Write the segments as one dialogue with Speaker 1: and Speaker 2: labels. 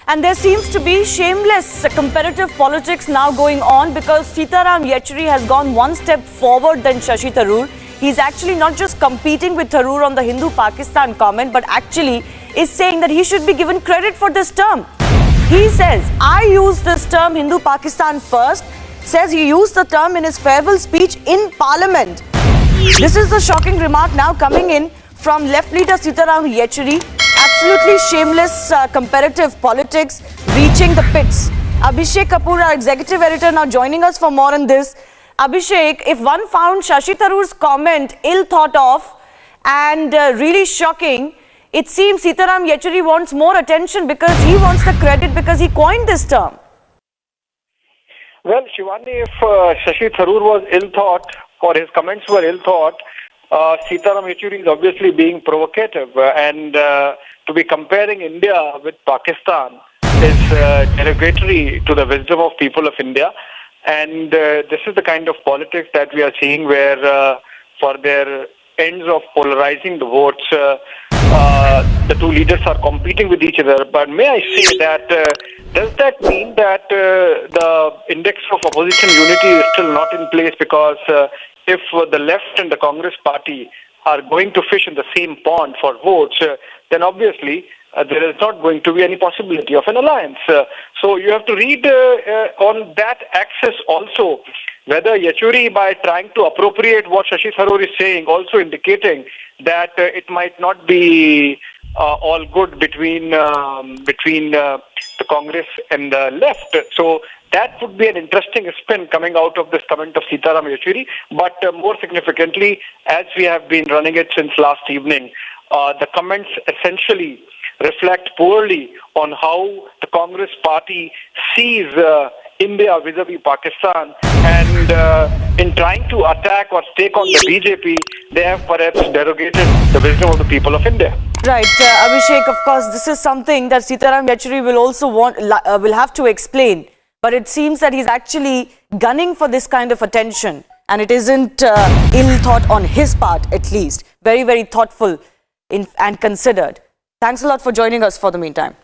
Speaker 1: And there seems to be shameless competitive politics now going on because Sitaram Yechury has gone one step forward than Shashi Tharoor. He's actually not just competing with Tharoor on the Hindu-Pakistan comment, but actually is saying that he should be given credit for this term. He says, I used this term Hindu-Pakistan first, says he used the term in his farewell speech in Parliament. This is the shocking remark now coming in from left leader Sitaram Yechury. Absolutely shameless comparative politics reaching the pits. Abhishek Kapoor, our executive editor, now joining us for more on this. Abhishek, if one found Shashi Tharoor's comment ill thought of and really shocking, it seems Sitaram Yechury wants more attention because he wants the credit because he coined this term.
Speaker 2: Well, Shivani, if Shashi Tharoor was ill thought or his comments were ill thought, Sitaram Yechury is obviously being provocative and to be comparing India with Pakistan is derogatory to the wisdom of people of India. And this is the kind of politics that we are seeing where for their ends of polarizing the votes, the two leaders are competing with each other. But may I say that does that mean that the index of opposition unity is still not in place? Because if the left and the Congress party are going to fish in the same pond for votes, then obviously there is not going to be any possibility of an alliance. So you have to read on that axis also, whether Yechury, by trying to appropriate what Shashi Tharoor is saying, also indicating that it might not be all good between the Congress and the left. So that would be an interesting spin coming out of this comment of Sitaram Yechury. But more significantly, as we have been running it since last evening, the comments essentially reflect poorly on how the Congress party sees India vis-a-vis Pakistan, and in trying to attack or stake on the BJP, they have perhaps derogated the wisdom of the people of India.
Speaker 1: Right, Abhishek, of course, this is something that Sitaram Yechury will also will have to explain. But it seems that he's actually gunning for this kind of attention, and it isn't ill thought on his part, at least. Very, very thoughtful and considered. Thanks a lot for joining us for the meantime.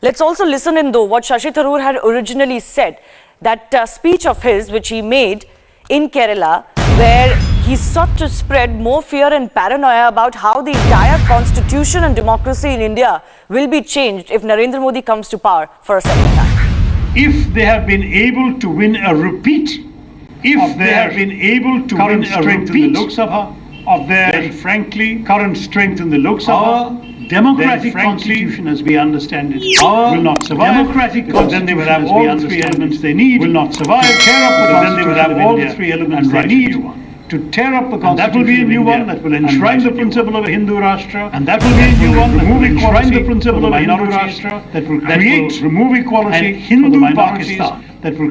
Speaker 1: Let's also listen in, though, what Shashi Tharoor had originally said. That speech of his, which he made in Kerala, where he sought to spread more fear and paranoia about how the entire constitution and democracy in India will be changed if Narendra Modi comes to power for a second time.
Speaker 3: If they have been able to win a repeat, if they have been able to win a repeat in the Lok Sabha, of their frankly current strength in the Lok Sabha, democratic constitution as we understand it will not survive. Democratic constitution, then they will have all the three elements they need, will not survive. Tear up the constitution, then they will have all the three elements they need to tear up the constitution. That will be a new one that will enshrine the principle of a Hindu Rashtra, and that will be a new one that will enshrine the principle of a Hindu Rashtra, that will create, remove equality, Hindu Pakistan, that will.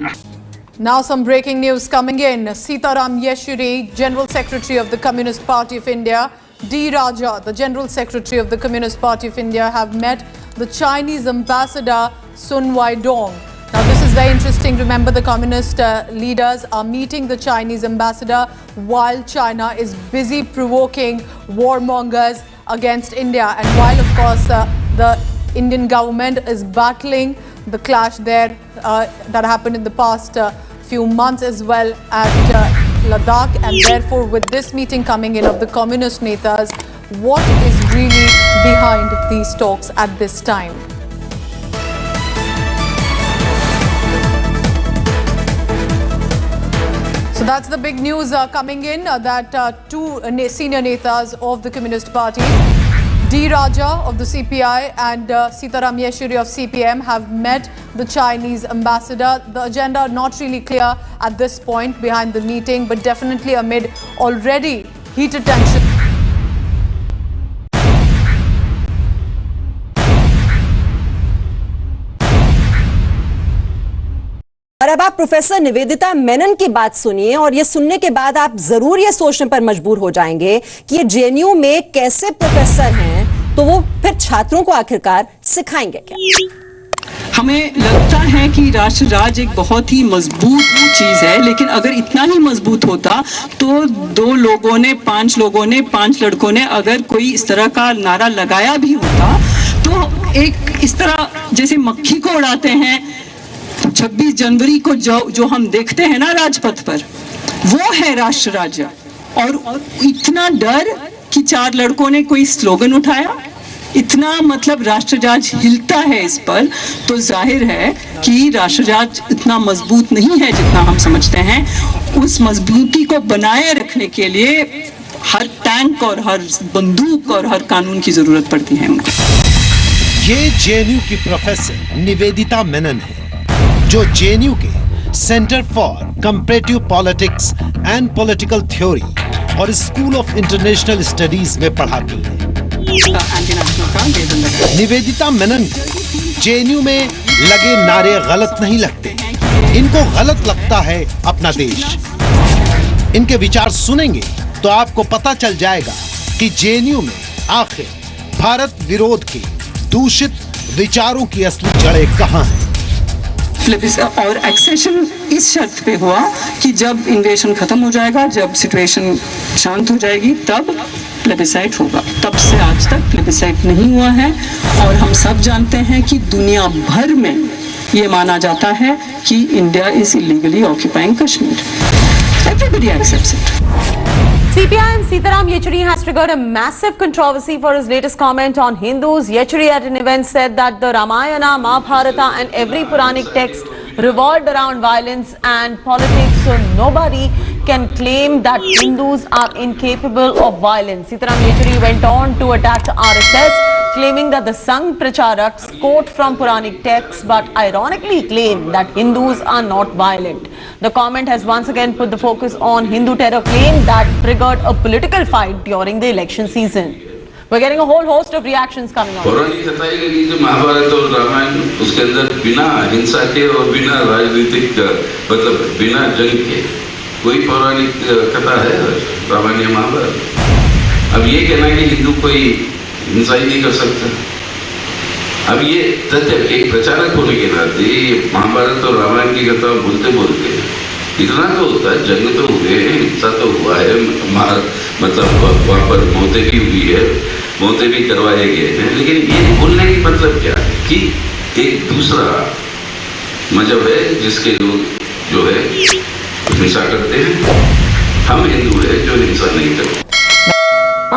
Speaker 4: Now some breaking news coming in. Sitaram Yechury, General Secretary of the Communist Party of India, D. Raja, the General Secretary of the Communist Party of India, have met the Chinese ambassador Sun Weidong. Now this is very interesting. Remember, the communist leaders are meeting the Chinese ambassador while China is busy provoking warmongers against India. And while, of course, the Indian government is battling the clash there that happened in the past few months as well at Ladakh, and therefore with this meeting coming in of the communist netas, what is really behind these talks at this time? So that's the big news coming in that two senior netas of the Communist Party, D. Raja of the CPI and Sitaram Yechury of CPM, have met the Chinese ambassador. The agenda not really clear at this point behind the meeting, but definitely amid already heated tension.
Speaker 5: और अब आप professor Nivedita Menon की बात सुनिए, और ये सुनने के बाद आप जरूर ये सोचने पर मजबूर हो जाएंगे कि ये जेएनयू में कैसे प्रोफेसर हैं, तो वो फिर छात्रों को आखिरकार सिखाएंगे क्या?
Speaker 6: हमें लगता है कि राष्ट्र राज एक बहुत ही मजबूत चीज है, लेकिन अगर इतना ही मजबूत होता तो दो लोगों ने, पांच लोगों ने, पांच लड़कों ने अगर कोई इस तरह का नारा लगाया भी होता तो एक इस तरह जैसे मक्खी को उड़ाते हैं 26 जनवरी को जो हम देखते हैं ना राजपथ पर, वो है राष्ट्र राज्य। और इतना डर कि 4 लड़कों ने कोई स्लोगन उठाया, इतना मतलब राष्ट्रराज हिलता है इस पर, तो जाहिर है कि राष्ट्रराज इतना मजबूत नहीं है जितना हम समझते हैं। उस मजबूती को बनाए रखने के लिए हर टैंक और हर बंदूक और हर कानून की जरूरत पड़ती है उनको।
Speaker 7: ये जेएनयू की प्रोफेसर निवेदिता मेनन है, जो जेएनयू के centre for comparative politics and political theory और स्कूल ऑफ इंटरनेशनल स्टडीज में पढ़ाती है। निवेदिता मेनन जेएनयू में लगे नारे गलत नहीं लगते, इनको गलत लगता है अपना देश। इनके विचार सुनेंगे तो आपको पता चल जाएगा कि जेएनयू में आखिर भारत विरोध के दूषित विचारों की असली जड़ें कहां हैं।
Speaker 6: और एक्सेशन इस शर्त पे हुआ कि जब इन्वेशन खत्म हो जाएगा, जब सिचुएशन शांत हो जाएगी, तब प्लेबिसाइट होगा। तब से आज तक प्लेबिसाइट नहीं हुआ है और हम सब जानते हैं कि दुनिया भर में ये माना जाता है कि India is illegally occupying Kashmir. Everybody accepts it.
Speaker 1: CPIM Sitaram Yechuri has triggered a massive controversy for his latest comment on Hindus. Yechuri at an event said that the Ramayana, Mahabharata and every Puranic text revolved around violence and politics, so nobody can claim that Hindus are incapable of violence. Sitaram Yechuri went on to attack RSS, claiming that the Sangh Pracharaks quote from Puranic texts but ironically claim that Hindus are not violent. The comment has once again put the focus on Hindu terror claim that triggered a political fight during the election season. We're getting a whole host of reactions coming on.
Speaker 8: पौराणिक कथाएं के लिए जो महाभारत और रामायण, उसके अंदर बिना हिंसा के और बिना राजनीतिक मतलब बिना जंग के कोई पौराणिक कथा है रामायण या महाभारत। अब ये कहना कि हिंदू कोई हिंसा ही नहीं कर सकता, अब ये तथ्य एक प्रचारक होने के नाते ये महाभारत और रामायण की कथा बोलते बोलते इतना तो होता है, जंग तो हुए हैं, हिंसा तो हुआ है, मतलब वहाँ पर मौतें भी हुई है, मौतें भी करवाए गए हैं, लेकिन ये बोलने की मतलब क्या है कि एक दूसरा मजहब है जिसके लोग जो है हिंसा करते हैं, हम हिंदू है जो हिंसा नहीं करते।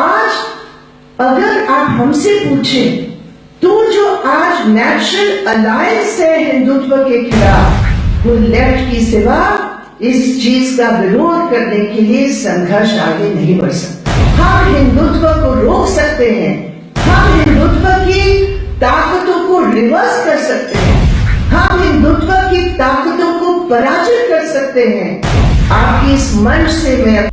Speaker 9: आज अगर आप हमसे पूछें तो जो आज नेशनल अलायंस है हिंदुत्व के खिलाफ, वो लेफ्ट की सिवा इस चीज का विरोध करने के लिए संघर्ष आगे नहीं बढ़ सकता। हम हिंदुत्व को रोक सकते हैं, हम हिंदुत्व की ताकतों को रिवर्स कर सकते हैं, हम हिंदुत्व की ताकतों को पराजित कर सकते हैं। आपकी इस मंच से मैं